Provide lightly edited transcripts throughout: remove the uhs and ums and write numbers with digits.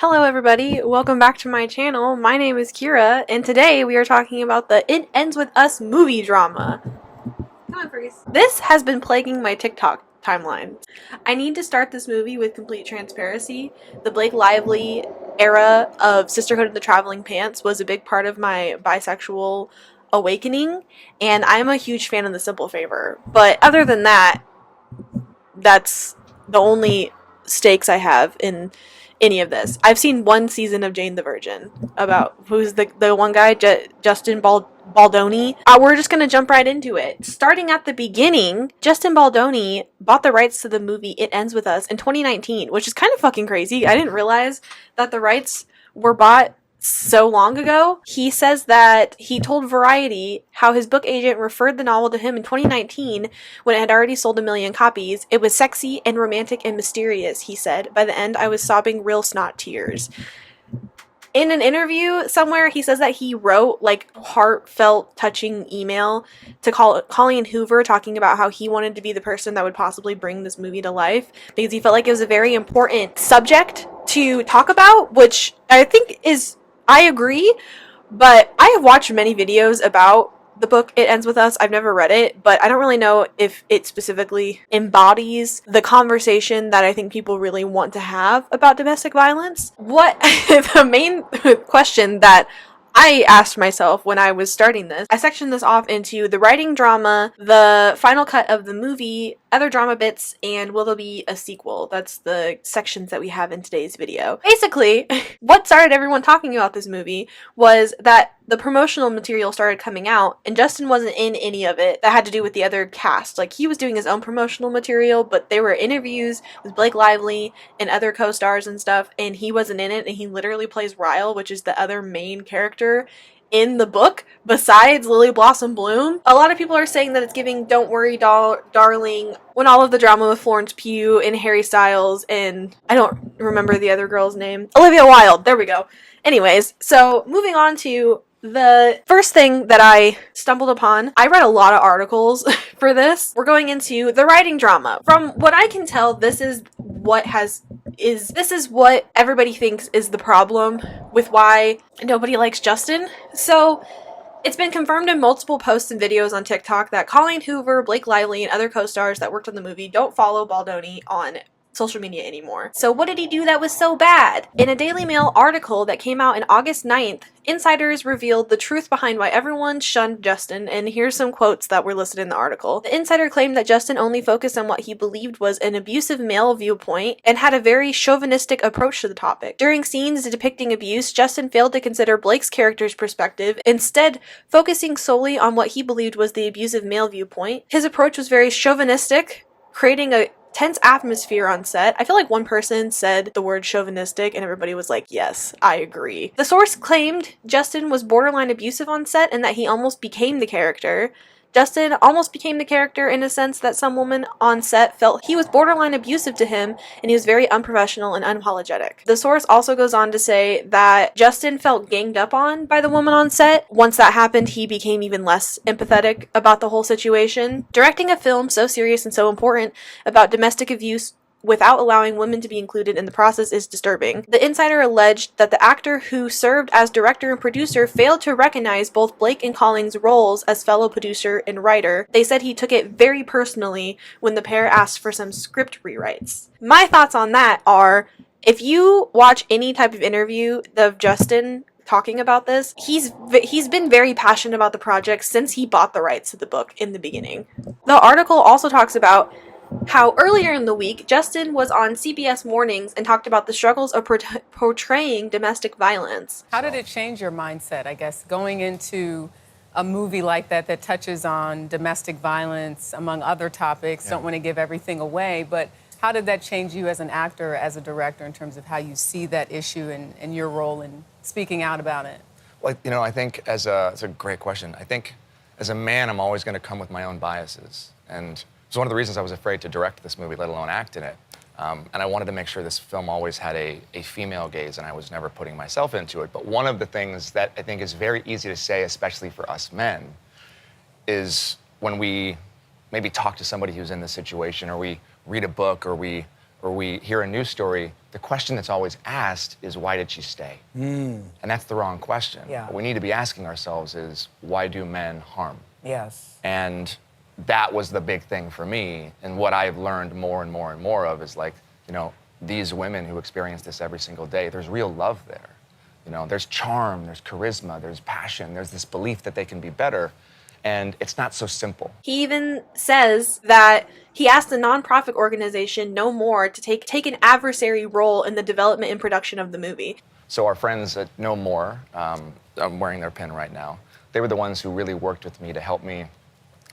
Hello everybody, welcome back to my channel. My name is Kira, and today we are talking about the It Ends With Us movie drama. Come on, Freeze. This has been plaguing my TikTok timeline. I need to start this movie with complete transparency. The Blake Lively era of Sisterhood of the Traveling Pants was a big part of my bisexual awakening, and I'm a huge fan of The Simple Favor. But other than that, that's the only stakes I have in any of this. I've seen one season of Jane the Virgin about who's the one guy, Justin Baldoni. We're just gonna jump right into it. Starting at the beginning, Justin Baldoni bought the rights to the movie It Ends With Us in 2019, which is kind of fucking crazy. I didn't realize that the rights were bought so long ago. He says that he told Variety how his book agent referred the novel to him in 2019 when it had already sold 1 million copies. It was sexy and romantic and mysterious, he said. By the end, I was sobbing real snot tears. In an interview somewhere, he says that he wrote heartfelt, touching email to Colleen Hoover talking about how he wanted to be the person that would possibly bring this movie to life because he felt like it was a very important subject to talk about, which I agree, but I have watched many videos about the book It Ends With Us. I've never read it, but I don't really know if it specifically embodies the conversation that I think people really want to have about domestic violence. What the main question that I asked myself when I was starting this, I sectioned this off into the writing drama, the final cut of the movie, other drama bits, and will there be a sequel? That's the sections that we have in today's video. Basically, what started everyone talking about this movie was that the promotional material started coming out, and Justin wasn't in any of it that had to do with the other cast. Like, he was doing his own promotional material, but there were interviews with Blake Lively and other co-stars and stuff, and he wasn't in it, and he literally plays Ryle, which is the other main character in the book, besides Lily Blossom Bloom. A lot of people are saying that it's giving Don't Worry Darling, when all of the drama with Florence Pugh and Harry Styles and I don't remember the other girl's name. Olivia Wilde, there we go. Anyways, so moving on to the first thing that I stumbled upon, I read a lot of articles for this. We're going into the writing drama. From what I can tell, this is what everybody thinks is the problem with why nobody likes Justin. So it's been confirmed in multiple posts and videos on TikTok that Colleen Hoover, Blake Lively, and other co-stars that worked on the movie don't follow Baldoni on social media anymore. So what did he do that was so bad? In a Daily Mail article that came out on August 9th, insiders revealed the truth behind why everyone shunned Justin, and here's some quotes that were listed in the article. The insider claimed that Justin only focused on what he believed was an abusive male viewpoint and had a very chauvinistic approach to the topic. During scenes depicting abuse, Justin failed to consider Blake's character's perspective, instead focusing solely on what he believed was the abusive male viewpoint. His approach was very chauvinistic, creating a tense atmosphere on set. I feel like one person said the word chauvinistic and everybody was like, yes, I agree. The source claimed Justin was borderline abusive on set and that he almost became the character. Justin almost became the character in a sense that some woman on set felt he was borderline abusive to him and he was very unprofessional and unapologetic. The source also goes on to say that Justin felt ganged up on by the woman on set. Once that happened, he became even less empathetic about the whole situation. Directing a film so serious and so important about domestic abuse without allowing women to be included in the process is disturbing. The insider alleged that the actor who served as director and producer failed to recognize both Blake and Colleen's roles as fellow producer and writer. They said he took it very personally when the pair asked for some script rewrites. My thoughts on that are, if you watch any type of interview of Justin talking about this, he's been very passionate about the project since he bought the rights to the book in the beginning. The article also talks about how earlier in the week, Justin was on CBS Mornings and talked about the struggles of portraying domestic violence. How did it change your mindset, I guess, going into a movie like that that touches on domestic violence, among other topics? Don't want to give everything away, but how did that change you as an actor, as a director, in terms of how you see that issue and your role in speaking out about it? Well, you know, I think it's a great question. I think as a man, I'm always going to come with my own biases. And it's one of the reasons I was afraid to direct this movie, let alone act in it. And I wanted to make sure this film always had a female gaze, and I was never putting myself into it. But one of the things that I think is very easy to say, especially for us men, is when we maybe talk to somebody who's in this situation, or we read a book, or we hear a news story, the question that's always asked is, why did she stay? And that's the wrong question. Yeah. What we need to be asking ourselves is, why do men harm? Yes. And that was the big thing for me. And what I've learned more and more and more of is like, you know, these women who experience this every single day, there's real love there. You know, there's charm, there's charisma, there's passion, there's this belief that they can be better. And it's not so simple. He even says that he asked the nonprofit organization No More to take an adversary role in the development and production of the movie. So our friends at No More, I'm wearing their pin right now, they were the ones who really worked with me to help me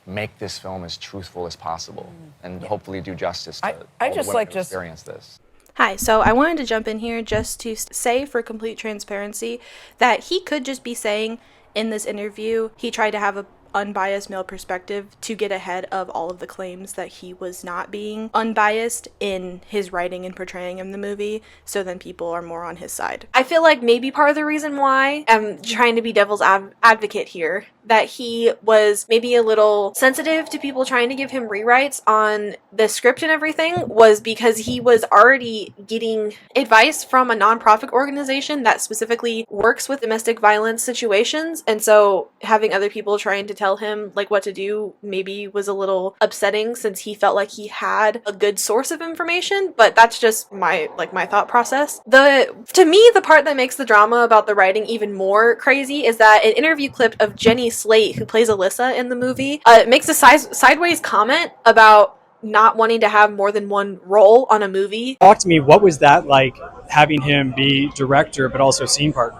make this film as truthful as possible and hopefully do justice to I all just the women like who just experience this. Hi, so I wanted to jump in here just to say, for complete transparency, that he could just be saying in this interview he tried to have a unbiased male perspective to get ahead of all of the claims that he was not being unbiased in his writing and portraying in the movie, so then people are more on his side. I feel like maybe part of the reason why I'm trying to be devil's advocate here, that he was maybe a little sensitive to people trying to give him rewrites on the script and everything, was because he was already getting advice from a nonprofit organization that specifically works with domestic violence situations, and so having other people trying to tell him like what to do maybe was a little upsetting, since he felt like he had a good source of information. But that's just my thought process. To me, the part that makes the drama about the writing even more crazy is that an interview clip of Jenny Slate, who plays Alyssa in the movie, makes a sideways comment about not wanting to have more than one role on a movie. Talk to me, what was that like, having him be director but also scene partner?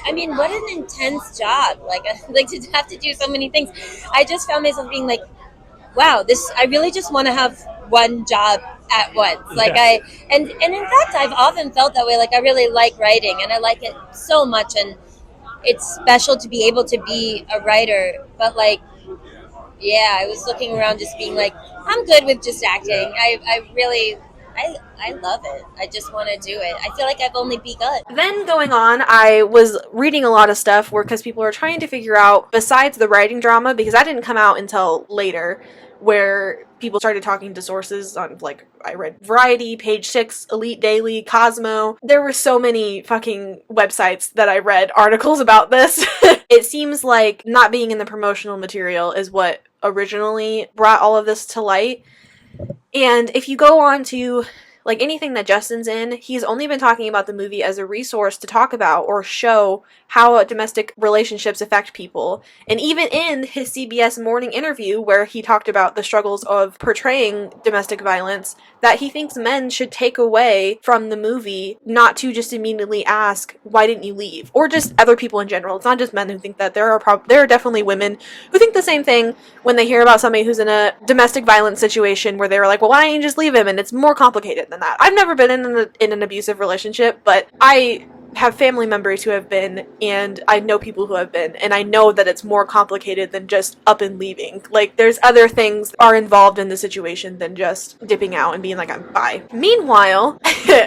I mean, what an intense job! Like to have to do so many things. I just found myself being like, "Wow, I really just want to have one job at once." Like and in fact, I've often felt that way. Like I really like writing, and I like it so much, and it's special to be able to be a writer. But like, yeah, I was looking around, just being like, I'm good with just acting. I love it. I just want to do it. I feel like I've only begun. Then going on, I was reading a lot of stuff because people are trying to figure out, besides the writing drama, because that didn't come out until later, where people started talking to sources on, like, I read Variety, Page Six, Elite Daily, Cosmo. There were so many fucking websites that I read articles about this. It seems like not being in the promotional material is what originally brought all of this to light. And if you go on to like anything that Justin's in, he's only been talking about the movie as a resource to talk about or show how domestic relationships affect people. And even in his CBS morning interview, where he talked about the struggles of portraying domestic violence, that he thinks men should take away from the movie, not to just immediately ask, why didn't you leave? Or just other people in general. It's not just men who think that. There are definitely women who think the same thing when they hear about somebody who's in a domestic violence situation where they're like, well, why don't you just leave him? And it's more complicated than that. I've never been in an abusive relationship, but I have family members who have been, and I know people who have been, and I know that it's more complicated than just up and leaving. Like, there's other things that are involved in the situation than just dipping out and being like, I'm bye. Meanwhile,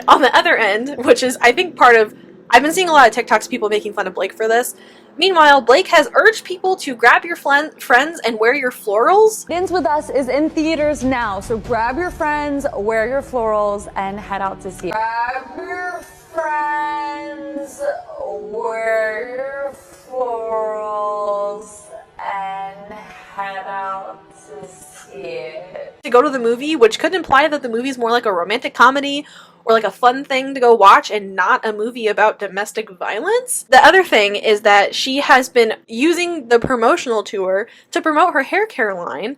on the other end, which is, I think, I've been seeing a lot of TikToks, people making fun of Blake for this. Meanwhile, Blake has urged people to grab your friends and wear your florals. It Ends With Us is in theaters now, so grab your friends, wear your florals, and head out to see it. Grab your friends, wear your florals, and head out to see it. To go to the movie, which could imply that the movie's more like a romantic comedy or like a fun thing to go watch and not a movie about domestic violence. The other thing is that she has been using the promotional tour to promote her hair care line,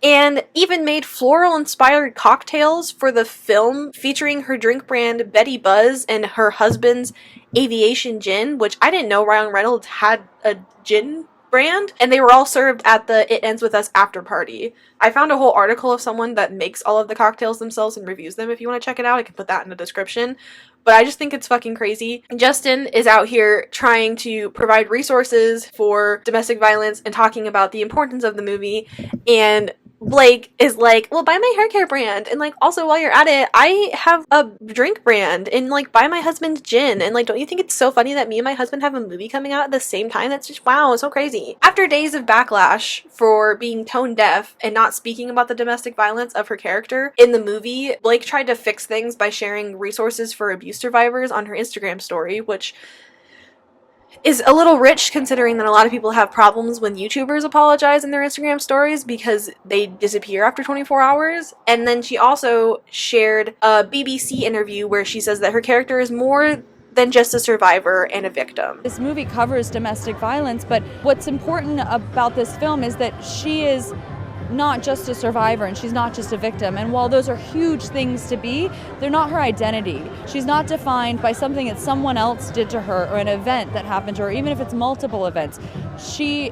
and even made floral-inspired cocktails for the film featuring her drink brand Betty Buzz and her husband's Aviation Gin, which I didn't know Ryan Reynolds had a gin brand, and they were all served at the It Ends With Us after party. I found a whole article of someone that makes all of the cocktails themselves and reviews them. If you want to check it out, I can put that in the description. But I just think it's fucking crazy. Justin is out here trying to provide resources for domestic violence and talking about the importance of the movie, and Blake is like, well, buy my hair care brand. And like, also while you're at it, I have a drink brand. And like, buy my husband gin. And like, don't you think it's so funny that me and my husband have a movie coming out at the same time? That's just, wow, it's so crazy. After days of backlash for being tone deaf and not speaking about the domestic violence of her character in the movie, Blake tried to fix things by sharing resources for abuse survivors on her Instagram story, which is a little rich considering that a lot of people have problems when YouTubers apologize in their Instagram stories because they disappear after 24 hours. And then she also shared a BBC interview where she says that her character is more than just a survivor and a victim. This movie covers domestic violence, but what's important about this film is that she is not just a survivor and she's not just a victim. And while those are huge things to be, they're not her identity. She's not defined by something that someone else did to her or an event that happened to her, even if it's multiple events. She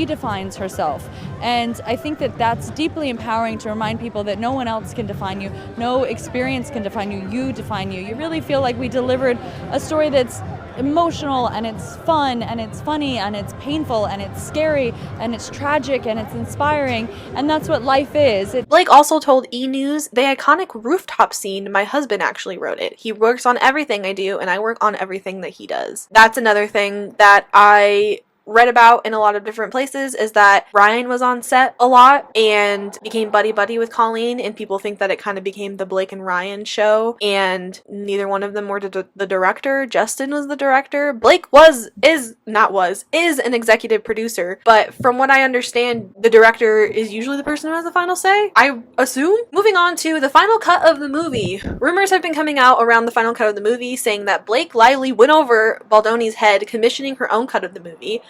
defines herself. And I think that that's deeply empowering to remind people that no one else can define you, no experience can define you, you define you. You really feel like we delivered a story that's emotional and it's fun and it's funny and it's painful and it's scary and it's tragic and it's inspiring, and that's what life is. Blake also told E! News, the iconic rooftop scene, my husband actually wrote it. He works on everything I do and I work on everything that he does. That's another thing that I read about in a lot of different places, is that Ryan was on set a lot and became buddy-buddy with Colleen, and people think that it kind of became the Blake and Ryan show, and neither one of them were the director. Justin was the director. Blake is an executive producer, but from what I understand, the director is usually the person who has the final say, I assume. Moving on to the final cut of the movie. Rumors have been coming out around the final cut of the movie saying that Blake Lively went over Baldoni's head commissioning her own cut of the movie.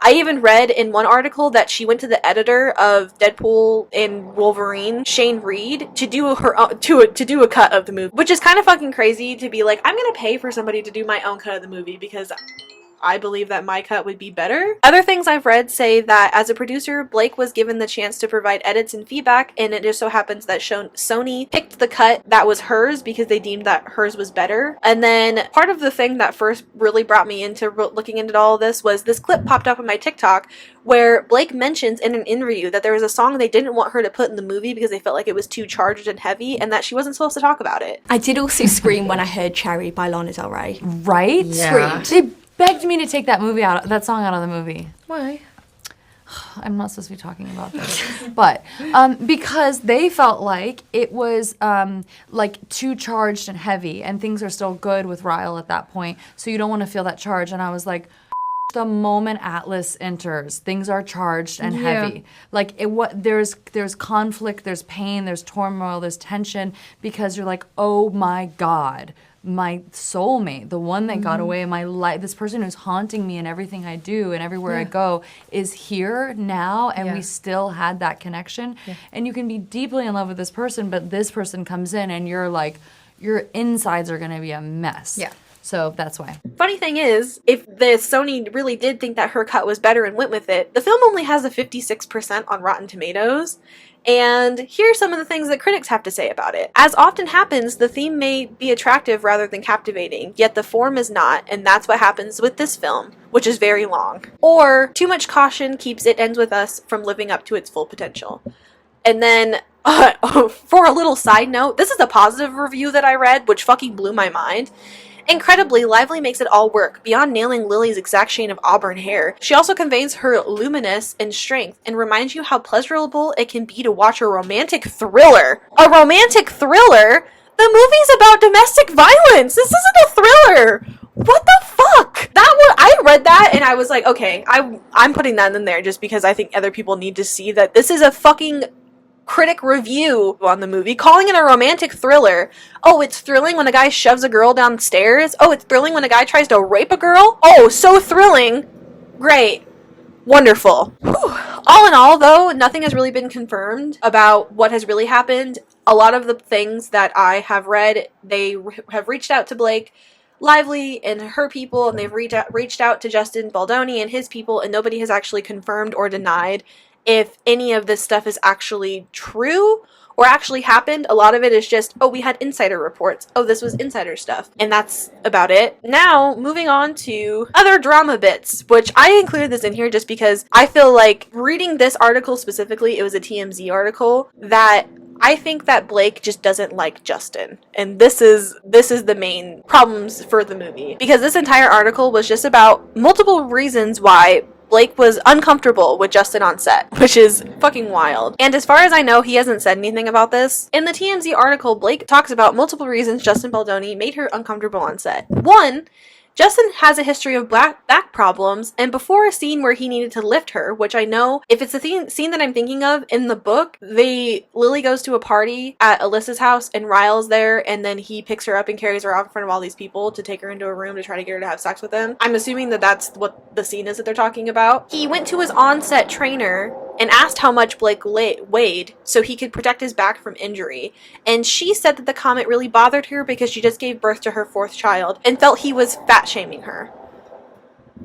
I even read in one article that she went to the editor of Deadpool and Wolverine, Shane Reed, to do to do a cut of the movie, which is kind of fucking crazy to be like, I'm gonna pay for somebody to do my own cut of the movie because I believe that my cut would be better. Other things I've read say that as a producer, Blake was given the chance to provide edits and feedback, and it just so happens that Sony picked the cut that was hers because they deemed that hers was better. And then part of the thing that first really brought me into looking into all of this was this clip popped up on my TikTok where Blake mentions in an interview that there was a song they didn't want her to put in the movie because they felt like it was too charged and heavy, and that she wasn't supposed to talk about it. I did also scream when I heard Cherry by Lana Del Ray. Right? Yeah. They begged me to take that song out of the movie. Why? I'm not supposed to be talking about this, but because they felt like it was like too charged and heavy, and things are still good with Ryle at that point, so you don't want to feel that charge. And I was like, the moment Atlas enters, things are charged and heavy. Like there's conflict, there's pain, there's turmoil, there's tension, because you're like, oh my God, my soulmate, the one that got away in my life, this person who's haunting me in everything I do and everywhere I go, is here now, and we still had that connection. And you can be deeply in love with this person, but this person comes in and you're like, your insides are gonna be a mess. Yeah. So that's why. Funny thing is, if the Sony really did think that her cut was better and went with it, the film only has a 56% on Rotten Tomatoes. And here's some of the things that critics have to say about it. As often happens, the theme may be attractive rather than captivating, yet the form is not, and that's what happens with this film, which is very long. Or, too much caution keeps It Ends With Us from living up to its full potential. And then, for a little side note, this is a positive review that I read, which fucking blew my mind. Incredibly, Lively makes it all work, beyond nailing Lily's exact shade of auburn hair. She also conveys her luminous and strength, and reminds you how pleasurable it can be to watch a romantic thriller. A romantic thriller? The movie's about domestic violence! This isn't a thriller! What the fuck? I read that and I was like, okay, I'm putting that in there just because I think other people need to see that this is a fucking critic review on the movie, calling it a romantic thriller. Oh, it's thrilling when a guy shoves a girl downstairs. Oh, it's thrilling when a guy tries to rape a girl. Oh, so thrilling. Great. Wonderful. Whew. All in all, though, nothing has really been confirmed about what has really happened. A lot of the things that I have read, they have reached out to Blake Lively and her people, and they've reached out to Justin Baldoni and his people, and nobody has actually confirmed or denied if any of this stuff is actually true or actually happened. A lot of it is just, oh, we had insider reports. Oh, this was insider stuff. And that's about it. Now, moving on to other drama bits, which I included this in here just because I feel like reading this article specifically, it was a TMZ article, that I think that Blake just doesn't like Justin. And this is the main problems for the movie. Because this entire article was just about multiple reasons why Blake was uncomfortable with Justin on set, which is fucking wild. And as far as I know, he hasn't said anything about this. In the TMZ article, Blake talks about multiple reasons Justin Baldoni made her uncomfortable on set. One, Justin has a history of back problems, and before a scene where he needed to lift her, which I know, if it's the scene that I'm thinking of in the book, Lily goes to a party at Alyssa's house, and Ryle's there, and then he picks her up and carries her out in front of all these people to take her into a room to try to get her to have sex with him. I'm assuming that that's what the scene is that they're talking about. He went to his on-set trainer and asked how much Blake weighed so he could protect his back from injury. And she said that the comment really bothered her because she just gave birth to her 4th child and felt he was fat-shaming her.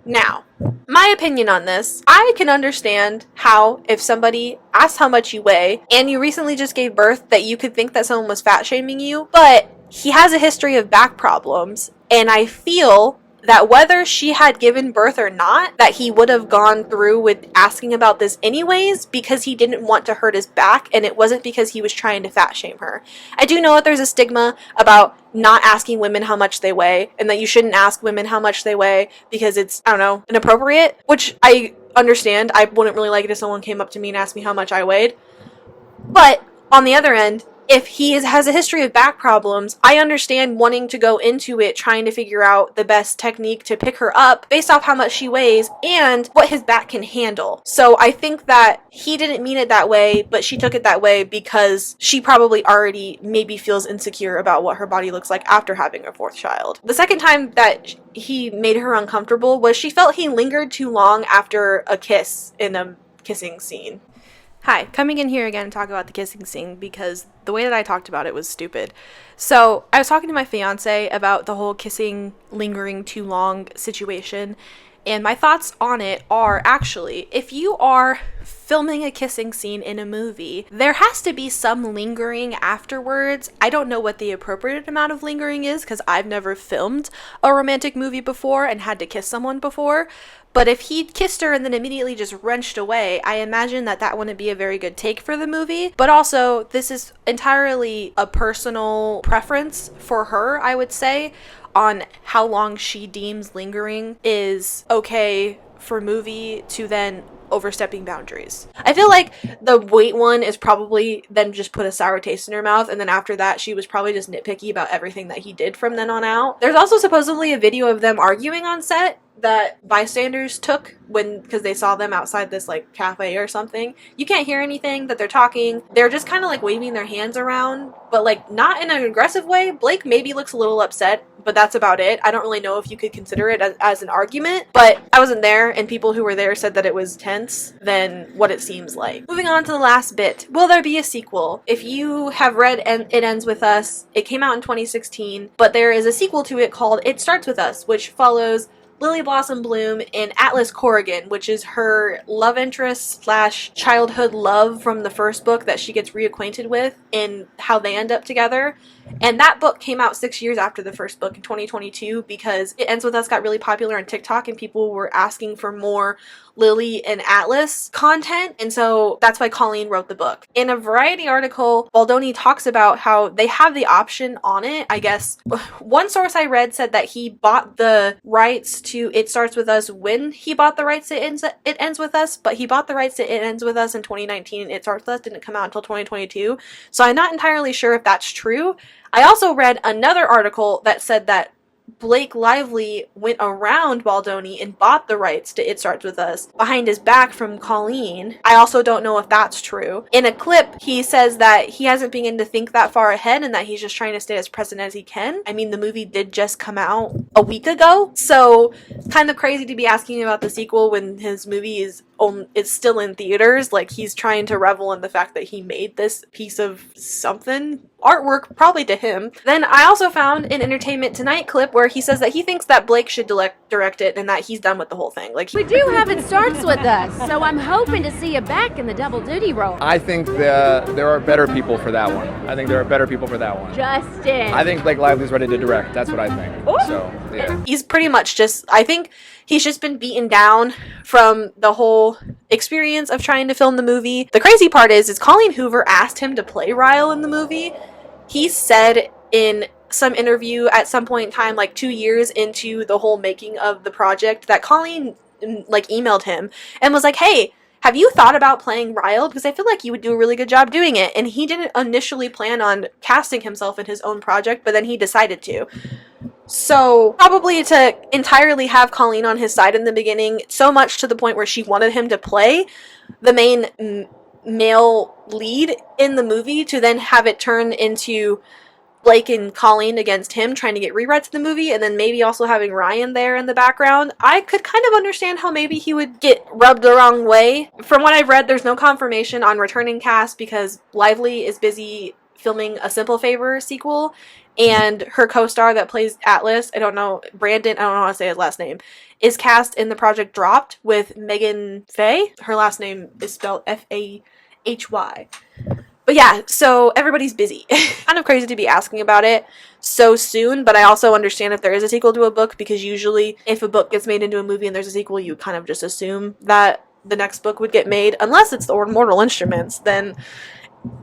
Now, my opinion on this, I can understand how if somebody asks how much you weigh and you recently just gave birth that you could think that someone was fat-shaming you, but he has a history of back problems, and I feel that whether she had given birth or not, that he would have gone through with asking about this anyways because he didn't want to hurt his back, and it wasn't because he was trying to fat shame her. I do know that there's a stigma about not asking women how much they weigh, and that you shouldn't ask women how much they weigh because it's, I don't know, inappropriate, which I understand. I wouldn't really like it if someone came up to me and asked me how much I weighed. But on the other end, if he has a history of back problems, I understand wanting to go into it trying to figure out the best technique to pick her up based off how much she weighs and what his back can handle. So I think that he didn't mean it that way, but she took it that way because she probably already maybe feels insecure about what her body looks like after having her 4th child. The second time that he made her uncomfortable was she felt he lingered too long after a kiss in a kissing scene. Hi, coming in here again to talk about the kissing scene because the way that I talked about it was stupid. So I was talking to my fiance about the whole kissing, lingering too long situation, and my thoughts on it are actually, if you are filming a kissing scene in a movie, there has to be some lingering afterwards. I don't know what the appropriate amount of lingering is because I've never filmed a romantic movie before and had to kiss someone before. But if he kissed her and then immediately just wrenched away, I imagine that wouldn't be a very good take for the movie. But also, this is entirely a personal preference for her, I would say, on how long she deems lingering is okay for movie to then overstepping boundaries. I feel like the wait one is probably then just put a sour taste in her mouth, and then after that she was probably just nitpicky about everything that he did from then on out. There's also supposedly a video of them arguing on set that bystanders took because they saw them outside this like cafe or something. You can't hear anything that they're talking. They're just kind of like waving their hands around, but like not in an aggressive way. Blake maybe looks a little upset, but that's about it. I don't really know if you could consider it as an argument, but I wasn't there, and people who were there said that it was tense than what it seems like. Moving on to the last bit. Will there be a sequel? If you have read It Ends With Us, it came out in 2016, but there is a sequel to it called It Starts With Us, which follows Lily Blossom Bloom in Atlas Corrigan, which is her love interest / childhood love from the first book that she gets reacquainted with and how they end up together. And that book came out 6 years after the first book in 2022 because It Ends With Us got really popular on TikTok and people were asking for more Lily and Atlas content, and so that's why Colleen wrote the book. In a Variety article, Baldoni talks about how they have the option on it. I guess one source I read said that he bought the rights to It Starts With Us when he bought the rights to It Ends With Us, but he bought the rights to It Ends With Us in 2019 and It Starts With Us didn't come out until 2022, so I'm not entirely sure if that's true. I also read another article that said that Blake Lively went around Baldoni and bought the rights to It Starts With Us behind his back from Colleen. I also don't know if that's true. In a clip, he says that he hasn't begun to think that far ahead and that he's just trying to stay as present as he can. I mean, the movie did just come out a week ago, so it's kind of crazy to be asking about the sequel when his movie is it's still in theaters. Like, he's trying to revel in the fact that he made this piece of something, artwork, probably to him. Then I also found an Entertainment Tonight clip where he says that he thinks that Blake should direct it and that he's done with the whole thing. Like, We do have It Starts With Us, so I'm hoping to see you back in the double duty role. I think there are better people for that one. Justin. I think Blake Lively's ready to direct. That's what I think. So, yeah. he's pretty much just, I think he's just been beaten down from the whole experience of trying to film the movie. The crazy part is Colleen Hoover asked him to play Ryle in the movie. He said in some interview at some point in time, like 2 years into the whole making of the project, that Colleen like emailed him and was like, hey, have you thought about playing Ryle? Because I feel like you would do a really good job doing it. And he didn't initially plan on casting himself in his own project, but then he decided to. So probably to entirely have Colleen on his side in the beginning, so much to the point where she wanted him to play the main male lead in the movie, to then have it turn into Blake and Colleen against him trying to get rewrites of the movie, and then maybe also having Ryan there in the background. I could kind of understand how maybe he would get rubbed the wrong way. From what I've read, there's no confirmation on returning cast because Lively is busy filming a Simple Favor sequel, and her co-star that plays Atlas, Brandon, I don't know how to say his last name, is cast in the project Dropped with Megan Faye. Her last name is spelled Fahy. But yeah, so everybody's busy. Kind of crazy to be asking about it so soon, but I also understand if there is a sequel to a book, because usually if a book gets made into a movie and there's a sequel, you kind of just assume that the next book would get made, unless it's the Mortal Instruments, then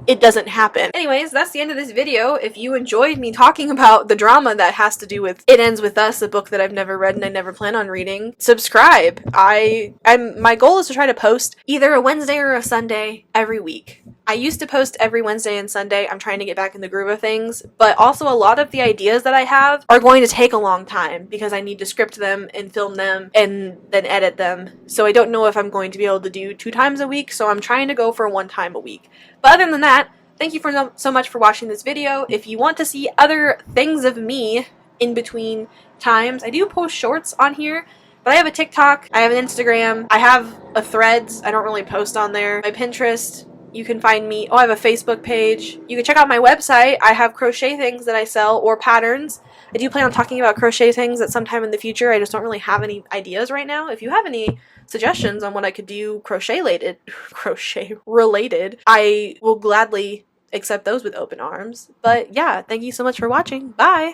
it doesn't happen. Anyways, that's the end of this video. If you enjoyed me talking about the drama that has to do with It Ends With Us, a book that I've never read and I never plan on reading, subscribe. My goal is to try to post either a Wednesday or a Sunday every week. I used to post every Wednesday and Sunday. I'm trying to get back in the groove of things, but also a lot of the ideas that I have are going to take a long time because I need to script them and film them and then edit them. So I don't know if I'm going to be able to do 2 times a week, so I'm trying to go for 1 time a week. But other than that, thank you so much for watching this video. If you want to see other things of me in between times, I do post shorts on here, but I have a TikTok, I have an Instagram, I have a Threads, I don't really post on there, my Pinterest. You can find me, I have a Facebook page. You can check out my website. I have crochet things that I sell, or patterns. I do plan on talking about crochet things at some time in the future. I just don't really have any ideas right now. If you have any suggestions on what I could do crochet related, I will gladly accept those with open arms. But yeah, thank you so much for watching. Bye!